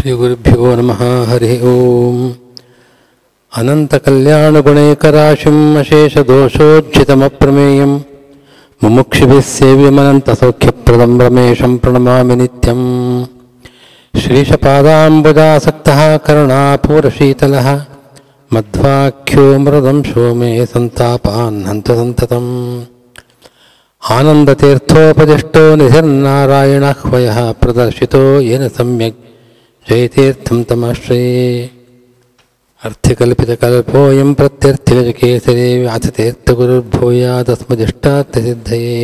ಶ್ರೀಗುರುಭ್ಯೋ ನಮಃ. ಹರಿ ಓಂ. ಅನಂತಕಲ್ಯಾಣಗುಣೈಕರಾಶಿಂ ಅಶೇಷದೋಷೋಜ್ಜಿತಮಪ್ರಮೇಯಂ ಮುಮುಕ್ಷುಭಿಃ ಸೇವ್ಯಮನಂತಸೌಖ್ಯಪ್ರದಂ ರಮೇಶಂ ಪ್ರಣಮಾಮಿ ನಿತ್ಯಂ. ಶ್ರೀಶಪಾದಾಂಬುಜಾಸಕ್ತಃ ಕರುಣಾಪೂರಶೀತಲಃ ಮಧ್ವಾಖ್ಯೋ ಮೃದಂಶೋ ಮೇ ಸಂತಾಪಾನ್ ಹಂತ ಸಂತತಂ. ಆನಂದತೀರ್ಥೋಪದಿಷ್ಟೋ ನಿಧಿರ್ನಾರಾಯಣಹ್ವಯಃ ಪ್ರದರ್ಶಿತೋ ಯೇನ ಸಮ್ಯಕ್ ಜಯತೀರ್ಥಂ ತಮಾಶ್ರಯೇ. ಅರ್ಥಿಕಲ್ಪಿತಕಲ್ಪೋಯಂ ಪ್ರತ್ಯರ್ಥಿಗಜಕೇಸರಿ ವ್ಯಾಸತೀರ್ಥಗುರುರ್ಭೂಯಾದಸ್ಮದಿಷ್ಟಾರ್ಥಸಿದ್ಧಯೇ.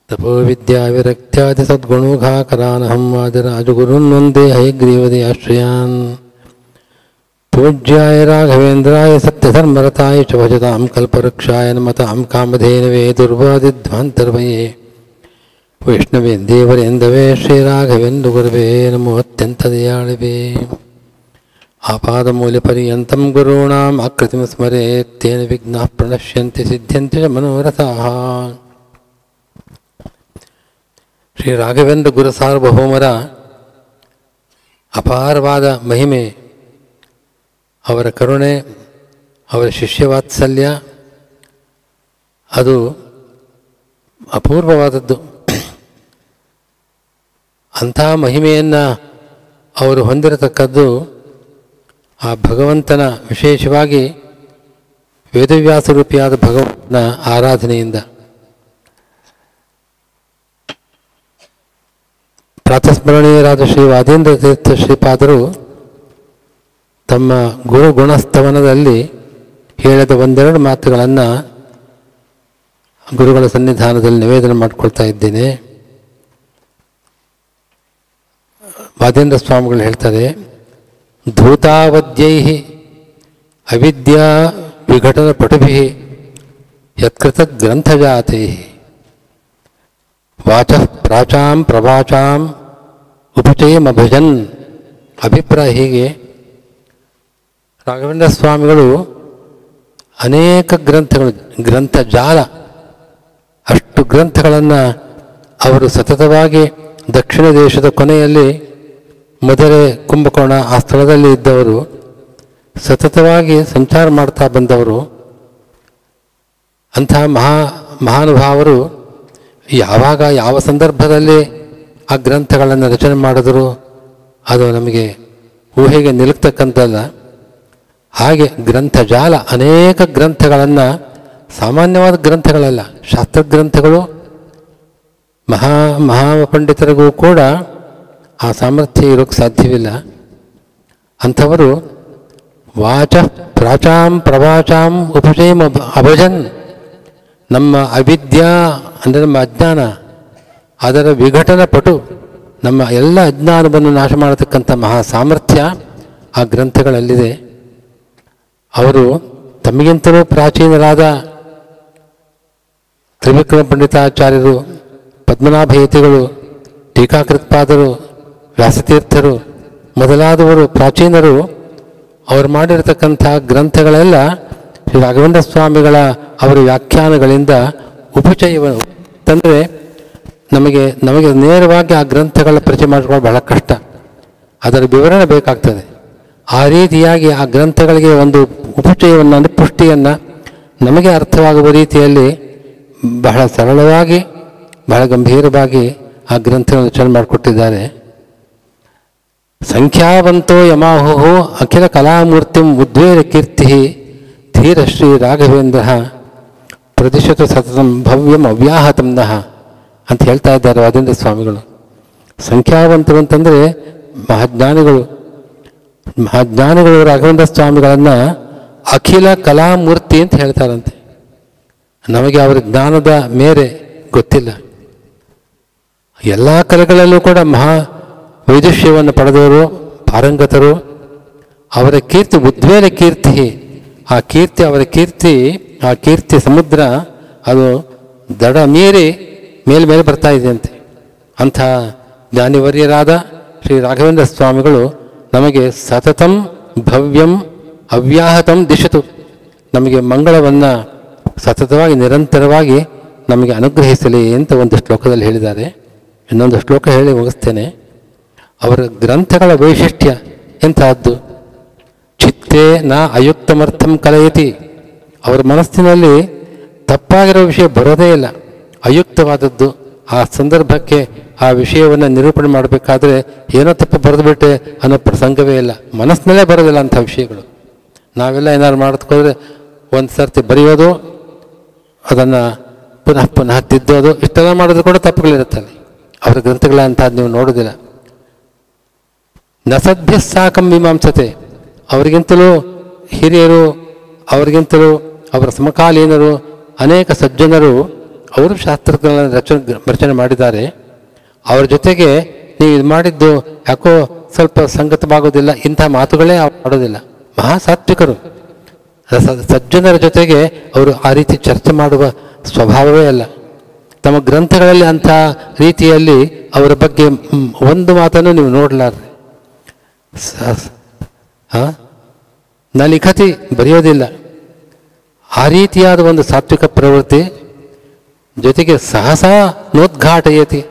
ತಪೋವಿದ್ಯಾವಿರಕ್ತ್ಯಾದಿಸದ್ಗುಣೋಘಾಕರಾನಹಂ ವಾದಿರಾಜಗುರುನ್ ವಂದೇ ಹಯಗ್ರೀವದಯಾಶ್ರಯಾನ್. ಪೂಜ್ಯಾಯ ರಾಘವೇಂದ್ರಾಯ ಸತ್ಯಧರ್ಮರತಾಯ ಚ ಭಜತಾಂ ಕಲ್ಪವೃಕ್ಷಾಯ ನಮತಾಂ ಕಾಮಧೇನವೇ ದುರ್ವಾದಿಧ್ವಾಂತರ್ವಯೇ. ವೈಷ್ಣವೇಂದೇವರೇಂದವೇ ಶ್ರೀರಾಘವೇಂದ್ರ ಗುರವೇ ನಮೋ ಅತ್ಯಂತ ದಯಾಳವೇ. ಆಪಾದಮೂಲ್ಯಪರ್ಯಂತಂ ಗುರುಣಾಂ ಆಕೃತಿಂ ಸ್ಮರೇತ್ ತೇನ ವಿಘ್ನಾಃ ಪ್ರಣಶ್ಯಂತಿ ಸಿದ್ಧ್ಯಂತಿ ಚ ಮನೋರಥಾಃ. ಶ್ರೀ ರಾಘವೇಂದ್ರ ಗುರು ಸಾರ್ವಭೌಮರ ಅಪಾರವಾದ ಮಹಿಮೆ, ಅವರ ಕರುಣೆ, ಅವರ ಶಿಷ್ಯವಾತ್ಸಲ್ಯ ಅದು ಅಪೂರ್ವವಾದದ್ದು. ಅಂಥ ಮಹಿಮೆಯನ್ನು ಅವರು ಹೊಂದಿರತಕ್ಕದ್ದು ಆ ಭಗವಂತನ, ವಿಶೇಷವಾಗಿ ವೇದವ್ಯಾಸರೂಪಿಯಾದ ಭಗವಂತನ ಆರಾಧನೆಯಿಂದ. ಪ್ರಾತಸ್ಮರಣೀಯರಾದ ಶ್ರೀ ವಾದೇಂದ್ರ ತೀರ್ಥ ಶ್ರೀಪಾದರು ತಮ್ಮ ಗುರುಗುಣಸ್ತವನದಲ್ಲಿ ಹೇಳಿದ ಒಂದೆರಡು ಮಾತುಗಳನ್ನು ಗುರುಗಳ ಸನ್ನಿಧಾನದಲ್ಲಿ ನಿವೇದನೆ ಮಾಡಿಕೊಳ್ತಾ ಇದ್ದೇನೆ. ವಾದೇಂದ್ರ ಸ್ವಾಮಿಗಳು ಹೇಳ್ತಾರೆ, ಧೂತಾವದ್ಯೈ ಅವಿದ್ಯಾ ವಿಘಟನ ಪಟುಭಿ ಯತ್ಕೃತ ಗ್ರಂಥಜಾತೈ ವಾಚಃ ಪ್ರಾಚಾಂ ಪ್ರವಾಚಾಂ ಉಪಚಯಮಭಜನ್. ಅಭಿಪ್ರಾಯ ಹೀಗೆ, ರಾಘವೇಂದ್ರ ಸ್ವಾಮಿಗಳು ಅನೇಕ ಗ್ರಂಥಗಳು, ಗ್ರಂಥಜಾಲ, ಅಷ್ಟು ಗ್ರಂಥಗಳನ್ನು ಅವರು ಸತತವಾಗಿ ದಕ್ಷಿಣ ದೇಶದ ಕೊನೆಯಲ್ಲಿ ಮಧುರೆ ಕುಂಭಕೋಣ ಆ ಸ್ಥಳದಲ್ಲಿ ಇದ್ದವರು, ಸತತವಾಗಿ ಸಂಚಾರ ಮಾಡ್ತಾ ಬಂದವರು. ಅಂಥ ಮಹಾನುಭಾವರು ಯಾವಾಗ ಯಾವ ಸಂದರ್ಭದಲ್ಲಿ ಆ ಗ್ರಂಥಗಳನ್ನು ರಚನೆ ಮಾಡಿದ್ರು ಅದು ನಮಗೆ ಊಹೆಗೆ ನಿಲುಕ್ತಕ್ಕಂಥಲ್ಲ. ಹಾಗೆ ಗ್ರಂಥಜಾಲ, ಅನೇಕ ಗ್ರಂಥಗಳನ್ನು, ಸಾಮಾನ್ಯವಾದ ಗ್ರಂಥಗಳಲ್ಲ, ಶಾಸ್ತ್ರಗ್ರಂಥಗಳು, ಮಹಾಪಂಡಿತರಿಗೂ ಕೂಡ ಆ ಸಾಮರ್ಥ್ಯ ಇರೋಕ್ಕೆ ಸಾಧ್ಯವಿಲ್ಲ. ಅಂಥವರು ವಾಚ ಪ್ರಾಚಾಂ ಪ್ರವಾಚಾಂ ಉಪಚಯಂ ಅಭಜನ್. ನಮ್ಮ ಅವಿದ್ಯಾ ಅಂದರೆ ನಮ್ಮ ಅಜ್ಞಾನ, ಅದರ ವಿಘಟನ ಪಟು, ನಮ್ಮ ಎಲ್ಲ ಅಜ್ಞಾನವನ್ನು ನಾಶ ಮಾಡತಕ್ಕಂಥ ಮಹಾ ಸಾಮರ್ಥ್ಯ ಆ ಗ್ರಂಥಗಳಲ್ಲಿದೆ. ಅವರು ತಮಗಿಂತಲೂ ಪ್ರಾಚೀನರಾದ ತ್ರಿವಿಕ್ರಮ ಪಂಡಿತಾಚಾರ್ಯರು, ಪದ್ಮನಾಭಯತಿಗಳು, ಟೀಕಾಕೃತ್ಪಾದರು, ವ್ಯಾಸತೀರ್ಥರು ಮೊದಲಾದವರು ಪ್ರಾಚೀನರು ಅವರು ಮಾಡಿರತಕ್ಕಂಥ ಗ್ರಂಥಗಳೆಲ್ಲ ಶ್ರೀ ರಾಘವೇಂದ್ರ ಸ್ವಾಮಿಗಳ ಅವರ ವ್ಯಾಖ್ಯಾನಗಳಿಂದ ಉಪಚಯವನ್ನು ತಂದರೆ ನಮಗೆ ನೇರವಾಗಿ ಆ ಗ್ರಂಥಗಳ ಪರಿಚಯ ಮಾಡಿಕೊಳ್ಳೋದು ಬಹಳ ಕಷ್ಟ, ಅದರ ವಿವರಣೆ ಬೇಕಾಗ್ತದೆ. ಆ ರೀತಿಯಾಗಿ ಆ ಗ್ರಂಥಗಳಿಗೆ ಒಂದು ಉಪಚಯವನ್ನು, ಅಂದರೆ ಪುಷ್ಟಿಯನ್ನು ನಮಗೆ ಅರ್ಥವಾಗುವ ರೀತಿಯಲ್ಲಿ ಬಹಳ ಸರಳವಾಗಿ, ಬಹಳ ಗಂಭೀರವಾಗಿ ಆ ಗ್ರಂಥಗಳನ್ನು ರಚನೆ ಮಾಡಿಕೊಟ್ಟಿದ್ದಾರೆ. ಸಂಖ್ಯಾವಂತೋ ಯಮಾಹುಹು ಅಖಿಲ ಕಲಾಮೂರ್ತಿಂ ಉದ್ವೇರ ಕೀರ್ತಿ ಧೀರ ಶ್ರೀ ರಾಘವೇಂದ್ರ ಪ್ರತಿಶತ ಸತತಂ ಭವ್ಯಂ ಅವ್ಯಾಹತಂ ನಃ ಅಂತ ಹೇಳ್ತಾ ಇದ್ದಾರೆ ವಾದೇಂದ್ರ ಸ್ವಾಮಿಗಳು. ಸಂಖ್ಯಾವಂತರು ಅಂತಂದರೆ ಮಹಾಜ್ಞಾನಿಗಳು ರಾಘವೇಂದ್ರ ಸ್ವಾಮಿಗಳನ್ನು ಅಖಿಲ ಕಲಾಮೂರ್ತಿ ಅಂತ ಹೇಳ್ತಾರಂತೆ. ನಮಗೆ ಅವರ ಜ್ಞಾನದ ಮೇರೆ ಗೊತ್ತಿಲ್ಲ. ಎಲ್ಲ ಕಲೆಗಳಲ್ಲೂ ಕೂಡ ವೈದುಷ್ಯವನ್ನು ಪಡೆದವರು, ಪಾರಂಗತರು. ಅವರ ಕೀರ್ತಿ ಉದ್ವೇಲ ಕೀರ್ತಿ, ಆ ಕೀರ್ತಿ, ಅವರ ಕೀರ್ತಿ, ಆ ಕೀರ್ತಿ ಸಮುದ್ರ ಅದು ದಡ ಮೀರಿ ಮೇಲ್ಮೇಲೆ ಬರ್ತಾ ಇದೆಯಂತೆ. ಅಂಥ ಜ್ಞಾನಿವರ್ಯರಾದ ಶ್ರೀ ರಾಘವೇಂದ್ರ ಸ್ವಾಮಿಗಳು ನಮಗೆ ಸತತಂ ಭವ್ಯಂ ಅವ್ಯಾಹತಂ ದಿಶತು, ನಮಗೆ ಮಂಗಳವನ್ನು ಸತತವಾಗಿ ನಿರಂತರವಾಗಿ ನಮಗೆ ಅನುಗ್ರಹಿಸಲಿ ಅಂತ ಒಂದು ಶ್ಲೋಕದಲ್ಲಿ ಹೇಳಿದ್ದಾರೆ. ಇನ್ನೊಂದು ಶ್ಲೋಕ ಹೇಳಿ ಮುಗಿಸ್ತೇನೆ. ಅವರ ಗ್ರಂಥಗಳ ವೈಶಿಷ್ಟ್ಯ ಎಂತಹದ್ದು. ಚಿತ್ತೇ ನ ಅಯುಕ್ತಮರ್ಥಂ ಕಲಯತಿ. ಅವರ ಮನಸ್ಸಿನಲ್ಲಿ ತಪ್ಪಾಗಿರೋ ವಿಷಯ ಬರೋದೇ ಇಲ್ಲ. ಅಯುಕ್ತವಾದದ್ದು ಆ ಸಂದರ್ಭಕ್ಕೆ ಆ ವಿಷಯವನ್ನು ನಿರೂಪಣೆ ಮಾಡಬೇಕಾದ್ರೆ ಏನೋ ತಪ್ಪು ಬರೆದುಬಿಟ್ಟೆ ಅನ್ನೋ ಪ್ರಸಂಗವೇ ಇಲ್ಲ. ಮನಸ್ಸಿನಲ್ಲೇ ಬರೋದಿಲ್ಲ ಅಂಥ ವಿಷಯಗಳು. ನಾವೆಲ್ಲ ಏನಾದ್ರು ಮಾಡಿದ್ಕೋದ್ರೆ ಒಂದು ಸರ್ತಿ ಬರೆಯೋದು, ಅದನ್ನು ಪುನಃ ಪುನಃ ತಿದ್ದೋದು, ಇಷ್ಟೆಲ್ಲ ಮಾಡಿದ್ರು ಕೂಡ ತಪ್ಪುಗಳಿರುತ್ತವೆ. ಅವರ ಗ್ರಂಥಗಳ ಅಂಥದ್ದು ನೀವು ನೋಡೋದಿಲ್ಲ. ನಸದ್ಭ್ಯ ಸಾಕಂ ಮೀಮಾಂಸತೆ. ಅವರಿಗಿಂತಲೂ ಹಿರಿಯರು, ಅವರಿಗಿಂತಲೂ ಅವರ ಸಮಕಾಲೀನರು ಅನೇಕ ಸಜ್ಜನರು ಅವರು ಶಾಸ್ತ್ರಗಳನ್ನು ರಚನೆ ಮಾಡಿದ್ದಾರೆ. ಅವರ ಜೊತೆಗೆ ನೀವು ಇದು ಮಾಡಿದ್ದು ಯಾಕೋ ಸ್ವಲ್ಪ ಸಂಗತವಾಗೋದಿಲ್ಲ, ಇಂಥ ಮಾತುಗಳೇ ಆಡೋದಿಲ್ಲ. ಮಹಾಸಾತ್ವಿಕರು, ಸಜ್ಜನರ ಜೊತೆಗೆ ಅವರು ಆ ರೀತಿ ಚರ್ಚೆ ಮಾಡುವ ಸ್ವಭಾವವೇ ಅಲ್ಲ. ತಮ್ಮ ಗ್ರಂಥಗಳಲ್ಲಿ ಅಂಥ ರೀತಿಯಲ್ಲಿ ಅವರ ಬಗ್ಗೆ ಒಂದು ಮಾತನ್ನು ನೀವು ನೋಡಲಾರ್ರಿ. ನ ಲಿಖತಿ ಬರೆಯೋದಿಲ್ಲ. ಆ ರೀತಿಯಾದ ಒಂದು ಸಾತ್ವಿಕ ಪ್ರವೃತ್ತಿ. ಜೊತೆಗೆ ಸಹಸಾ ನೋದ್ಘಾಟಯತಿ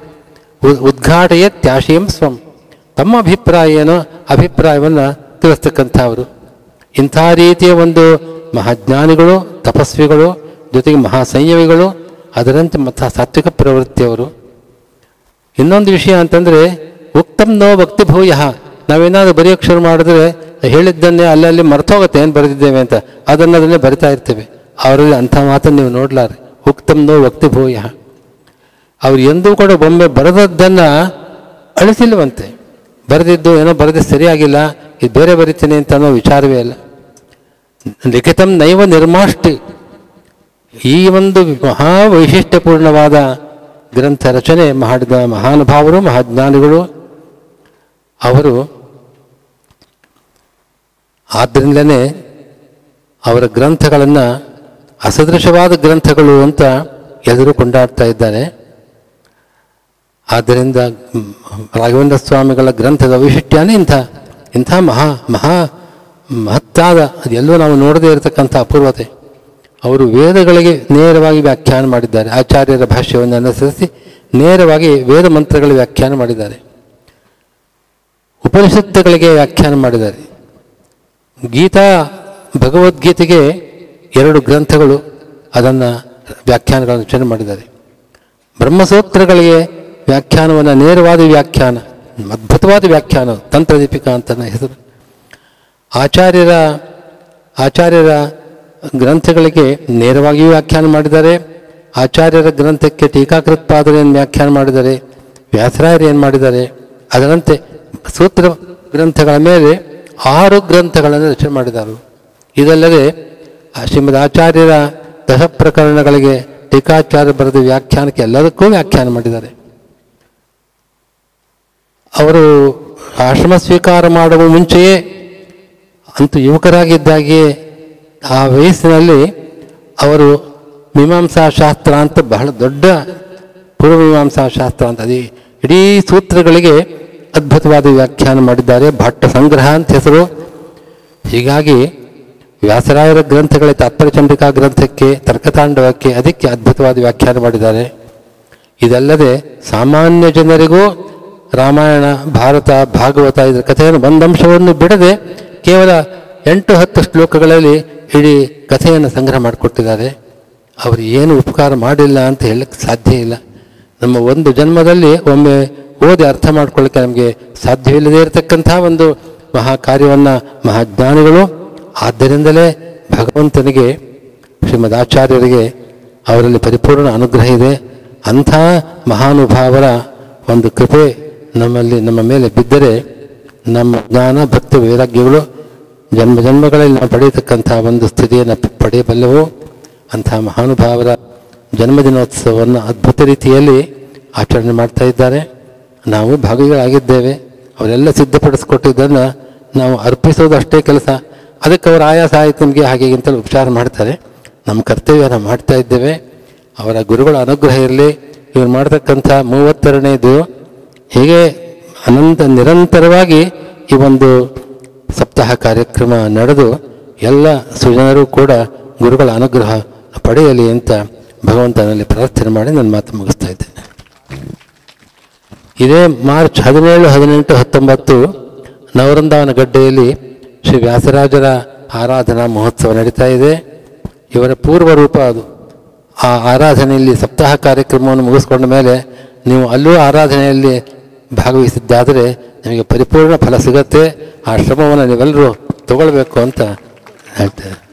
ಉದ್ಘಾಟಯತ್ಯಾಶಯಂ ಸ್ವಂ. ತಮ್ಮ ಅಭಿಪ್ರಾಯ ಏನೋ ಅಭಿಪ್ರಾಯವನ್ನು ತಿಳಿಸ್ತಕ್ಕಂಥವರು. ಇಂಥ ರೀತಿಯ ಒಂದು ಮಹಾಜ್ಞಾನಿಗಳು, ತಪಸ್ವಿಗಳು, ಜೊತೆಗೆ ಮಹಾಸಂಯಮಿಗಳು, ಅದರಂತೆ ಮತ್ತು ಸಾತ್ವಿಕ ಪ್ರವೃತ್ತಿಯವರು. ಇನ್ನೊಂದು ವಿಷಯ ಅಂತಂದರೆ ಉಕ್ತಂ ನೋ ಭಕ್ತಿ ಭೂಯ. ನಾವೇನಾದರೂ ಬರೆಯೋಕ್ಕೆ ಶುರು ಮಾಡಿದ್ರೆ ಹೇಳಿದ್ದನ್ನೇ ಅಲ್ಲಲ್ಲಿ ಮರ್ತೋಗುತ್ತೆ ಏನು ಬರೆದಿದ್ದೇವೆ ಅಂತ, ಅದನ್ನೇ ಬರಿತಾ ಇರ್ತೇವೆ. ಅವರಲ್ಲಿ ಅಂಥ ಮಾತನ್ನು ನೀವು ನೋಡ್ಲಾರೆ. ಉಕ್ತಂ ನೋ ಭಕ್ತಿ ಭೂಯ. ಅವ್ರು ಎಂದೂ ಕೂಡ ಒಮ್ಮೆ ಬರೆದದ್ದನ್ನು ಅಳಿಸಿಲ್ವಂತೆ. ಬರೆದಿದ್ದು ಏನೋ ಬರೆದಿದ್ದು ಸರಿಯಾಗಿಲ್ಲ, ಇದು ಬೇರೆ ಬರಿತೀನಿ ಅಂತ ಅನ್ನೋ ವಿಚಾರವೇ ಇಲ್ಲ. ಲಿಖಿತಂ ನೈವ ನಿರ್ಮಾಷ್ಟಿ. ಈ ಒಂದು ಮಹಾವೈಶಿಷ್ಟ್ಯಪೂರ್ಣವಾದ ಗ್ರಂಥ ರಚನೆ ಮಾಡಿದ ಮಹಾನುಭಾವರು, ಮಹಾಜ್ಞಾನಿಗಳು ಅವರು. ಆದ್ದರಿಂದಲೇ ಅವರ ಗ್ರಂಥಗಳನ್ನು ಅಸದೃಶವಾದ ಗ್ರಂಥಗಳು ಅಂತ ಎಲ್ಲರೂ ಕೊಂಡಾಡ್ತಾ ಇದ್ದಾರೆ. ಆದ್ದರಿಂದ ರಾಘವೇಂದ್ರ ಸ್ವಾಮಿಗಳ ಗ್ರಂಥದ ವೈಶಿಷ್ಟ್ಯನೇ ಇಂಥ ಮಹತ್ತಾದ, ಅದೆಲ್ಲೂ ನಾವು ನೋಡದೇ ಇರತಕ್ಕಂಥ ಅಪೂರ್ವತೆ. ಅವರು ವೇದಗಳಿಗೆ ನೇರವಾಗಿ ವ್ಯಾಖ್ಯಾನ ಮಾಡಿದ್ದಾರೆ. ಆಚಾರ್ಯರ ಭಾಷ್ಯವನ್ನು ಅನುಸರಿಸಿ ನೇರವಾಗಿ ವೇದ ಮಂತ್ರಗಳ ವ್ಯಾಖ್ಯಾನ ಮಾಡಿದ್ದಾರೆ. ಉಪನಿಷತ್ತುಗಳಿಗೆ ವ್ಯಾಖ್ಯಾನ ಮಾಡಿದ್ದಾರೆ. ಗೀತಾ ಭಗವದ್ಗೀತೆಗೆ 2 ಗ್ರಂಥಗಳು, ಅದನ್ನು ವ್ಯಾಖ್ಯಾನಗಳನ್ನು ರಚನೆ ಮಾಡಿದ್ದಾರೆ. ಬ್ರಹ್ಮಸೂತ್ರಗಳಿಗೆ ವ್ಯಾಖ್ಯಾನವನ್ನು ನೇರವಾದ ವ್ಯಾಖ್ಯಾನ, ಅದ್ಭುತವಾದ ವ್ಯಾಖ್ಯಾನ, ತಂತ್ರದೀಪಿಕಾ ಅಂತ ಹೆಸರು. ಆಚಾರ್ಯರ ಗ್ರಂಥಗಳಿಗೆ ನೇರವಾಗಿಯೂ ವ್ಯಾಖ್ಯಾನ ಮಾಡಿದ್ದಾರೆ. ಆಚಾರ್ಯರ ಗ್ರಂಥಕ್ಕೆ ಟೀಕಾಕೃತ್ಪಾದನೆಯನ್ನು ವ್ಯಾಖ್ಯಾನ ಮಾಡಿದ್ದಾರೆ. ವ್ಯಾಸರಾಯರು ಏನು ಮಾಡಿದ್ದಾರೆ, ಅದರಂತೆ ಸೂತ್ರ ಗ್ರಂಥಗಳ ಮೇಲೆ 6 ಗ್ರಂಥಗಳನ್ನು ರಚನೆ ಮಾಡಿದ್ದಾರೆ. ಇದಲ್ಲದೆ ಶ್ರೀಮದ್ ಆಚಾರ್ಯರ ದಶಪ್ರಕರಣಗಳಿಗೆ ಟೀಕಾಚಾರ್ಯ ಬರೆದ ವ್ಯಾಖ್ಯಾನಕ್ಕೆ ಎಲ್ಲದಕ್ಕೂ ವ್ಯಾಖ್ಯಾನ ಮಾಡಿದ್ದಾರೆ. ಅವರು ಆಶ್ರಮ ಸ್ವೀಕಾರ ಮಾಡುವ ಮುಂಚೆಯೇ, ಅಂತೂ ಯುವಕರಾಗಿದ್ದಾಗೆ ಆ ವಯಸ್ಸಿನಲ್ಲಿ ಅವರು ಮೀಮಾಂಸಾ ಶಾಸ್ತ್ರ ಅಂತ ಬಹಳ ದೊಡ್ಡ ಪೂರ್ವಮೀಮಾಂಸಾ ಶಾಸ್ತ್ರ ಅಂತ ಅದೇ ಇಡೀ ಸೂತ್ರಗಳಿಗೆ ಅದ್ಭುತವಾದ ವ್ಯಾಖ್ಯಾನ ಮಾಡಿದ್ದಾರೆ. ಭಟ್ಟ ಸಂಗ್ರಹ ಅಂತ ಹೆಸರು. ಹೀಗಾಗಿ ವ್ಯಾಸರಾಯರ ಗ್ರಂಥಗಳ ತಾತ್ಪರ್ಯಚಂಡಿಕಾ ಗ್ರಂಥಕ್ಕೆ, ತರ್ಕತಾಂಡವಕ್ಕೆ, ಅದಕ್ಕೆ ಅದ್ಭುತವಾದ ವ್ಯಾಖ್ಯಾನ ಮಾಡಿದ್ದಾರೆ. ಇದಲ್ಲದೆ ಸಾಮಾನ್ಯ ಜನರಿಗೂ ರಾಮಾಯಣ, ಭಾರತ, ಭಾಗವತ ಇದರ ಕಥೆಯನ್ನು ಒಂದಂಶವನ್ನು ಬಿಡದೆ ಕೇವಲ 8-10 ಶ್ಲೋಕಗಳಲ್ಲಿ ಇಡೀ ಕಥೆಯನ್ನು ಸಂಗ್ರಹ ಮಾಡಿಕೊಟ್ಟಿದ್ದಾರೆ. ಅವರು ಏನು ಉಪಕಾರ ಮಾಡಿಲ್ಲ ಅಂತ ಹೇಳಕ್ಕೆ ಸಾಧ್ಯ ಇಲ್ಲ. ನಮ್ಮ ಒಂದು ಜನ್ಮದಲ್ಲಿ ಒಮ್ಮೆ ಓದಿ ಅರ್ಥ ಮಾಡ್ಕೊಳ್ಳಿಕ್ಕೆ ನಮಗೆ ಸಾಧ್ಯವಿಲ್ಲದೇ ಇರತಕ್ಕಂಥ ಒಂದು ಮಹಾ ಕಾರ್ಯವನ್ನು ಮಹಾಜ್ಞಾನಿಗಳು. ಆದ್ದರಿಂದಲೇ ಭಗವಂತನಿಗೆ, ಶ್ರೀಮದ್ ಆಚಾರ್ಯರಿಗೆ ಅವರಲ್ಲಿ ಪರಿಪೂರ್ಣ ಅನುಗ್ರಹ ಇದೆ. ಅಂಥ ಮಹಾನುಭಾವರ ಒಂದು ಕೃಪೆ ನಮ್ಮ ಮೇಲೆ ಬಿದ್ದರೆ ನಮ್ಮ ಜ್ಞಾನ, ಭಕ್ತಿ, ವೈರಾಗ್ಯಗಳು ಜನ್ಮಗಳಲ್ಲಿ ನಾವು ಪಡೆಯತಕ್ಕಂಥ ಒಂದು ಸ್ಥಿತಿಯನ್ನು ಪಡೆಯಬಲ್ಲವು. ಅಂಥ ಮಹಾನುಭಾವರ ಜನ್ಮದಿನೋತ್ಸವವನ್ನು ಅದ್ಭುತ ರೀತಿಯಲ್ಲಿ ಆಚರಣೆ ಮಾಡ್ತಾ ಇದ್ದಾರೆ. ನಾವು ಭಾಗಿಗಳಾಗಿದ್ದೇವೆ. ಅವರೆಲ್ಲ ಸಿದ್ಧಪಡಿಸ್ಕೊಟ್ಟಿದ್ದನ್ನು ನಾವು ಅರ್ಪಿಸೋದು ಅಷ್ಟೇ ಕೆಲಸ. ಅದಕ್ಕೆ ಅವರು ಆಯಾಸ ಆಯಿತು ನಮಗೆ ಹಾಗೆ ಅಂತೇಳಿ ಉಪಚಾರ ಮಾಡ್ತಾರೆ. ನಮ್ಮ ಕರ್ತವ್ಯ ನಾವು ಮಾಡ್ತಾ ಇದ್ದೇವೆ. ಅವರ ಗುರುಗಳ ಅನುಗ್ರಹ ಇರಲಿ. ಇವರು ಮಾಡ್ತಕ್ಕಂಥ 32ನೇದು ಹೀಗೆ ನಿರಂತರವಾಗಿ ಈ ಒಂದು ಸಪ್ತಾಹ ಕಾರ್ಯಕ್ರಮ ನಡೆದು ಎಲ್ಲ ಸುಜನರು ಕೂಡ ಗುರುಗಳ ಅನುಗ್ರಹ ಪಡೆಯಲಿ ಅಂತ ಭಗವಂತನಲ್ಲಿ ಪ್ರಾರ್ಥನೆ ಮಾಡಿ ನನ್ನ ಮಾತು ಮುಗಿಸ್ತಾ ಇದ್ದೇನೆ. ಇದೇ ಮಾರ್ಚ್ 17, 18, 19 ನವವೃಂದಾವನ ಗಡ್ಡೆಯಲ್ಲಿ ಶ್ರೀ ವ್ಯಾಸರಾಜರ ಆರಾಧನಾ ಮಹೋತ್ಸವ ನಡೀತಾ ಇದೆ. ಇವರ ಪೂರ್ವ ರೂಪ ಅದು. ಆ ಆರಾಧನೆಯಲ್ಲಿ ಸಪ್ತಾಹ ಕಾರ್ಯಕ್ರಮವನ್ನು ಮುಗಿಸ್ಕೊಂಡ ಮೇಲೆ ನೀವು ಅಲ್ಲೂ ಆರಾಧನೆಯಲ್ಲಿ ಭಾಗವಹಿಸಿದ್ದಾದರೆ ನಿಮಗೆ ಪರಿಪೂರ್ಣ ಫಲ ಸಿಗತ್ತೆ. ಆ ಶ್ರಮವನ್ನು ನೀವೆಲ್ಲರೂ ತಗೊಳ್ಬೇಕು ಅಂತ ಹೇಳ್ತೇವೆ.